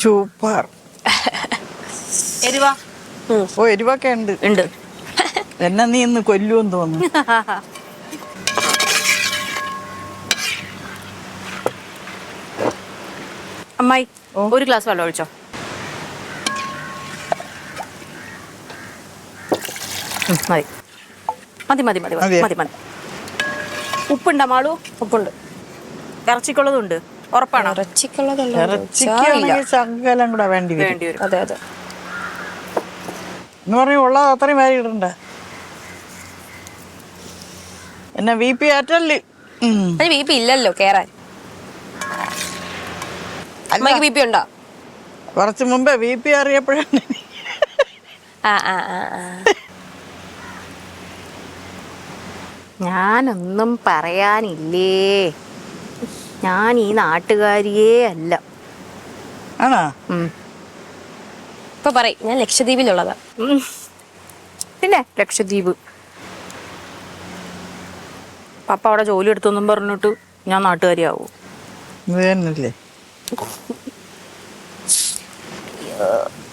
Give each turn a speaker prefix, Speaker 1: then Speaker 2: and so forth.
Speaker 1: Super.
Speaker 2: എരിവാ?
Speaker 1: ഓ എരിവൊക്കെ ഉണ്ട്. എന്നെ നീ ഇന്ന് കൊല്ലുമെന്ന് തോന്നുന്നു.
Speaker 2: അമ്മായി ഒരു ഗ്ലാസ് വെള്ളം ഒഴിച്ചോ. മതി മതി മതി മതി മതി മതി. ഉപ്പുണ്ടോ മാളു?
Speaker 3: ഉപ്പുണ്ട്.
Speaker 2: ഇറച്ചിക്കുള്ളതുണ്ട്? ഉറപ്പാണോ?
Speaker 1: ഇറച്ചിക്കാണെങ്കിൽ ശകലം കൂടെ വേണ്ടി വരും.
Speaker 3: അതെ അതെ
Speaker 1: എന്ന് പറഞ്ഞ ഉള്ളത് അത്രയും വാരി ഇടണ്ട. എന്നെ വി പി ആറ്റല്ലേ?
Speaker 3: ബി പി ഇല്ലല്ലോ കേറാൻ. അമ്മയ്ക്ക് ബി പി ഉണ്ടോ?
Speaker 1: കുറച്ച് മുമ്പേ വി പി അറിയപ്പോഴാണ്.
Speaker 2: ഞാനൊന്നും പറയാനില്ലേ. ഞാൻ ഈ നാട്ടുകാരിയേ അല്ല.
Speaker 1: ആണോ?
Speaker 3: ഇപ്പൊ പറയും ഞാൻ ലക്ഷദ്വീപിലുള്ളതാ.
Speaker 2: പിന്നെ ലക്ഷദ്വീപ് പപ്പ അവിടെ ജോലി എടുത്തൊന്നും പറഞ്ഞിട്ട് ഞാൻ നാട്ടുകാരിയാവൂ?
Speaker 1: ഇത് തന്നെയല്ലേ.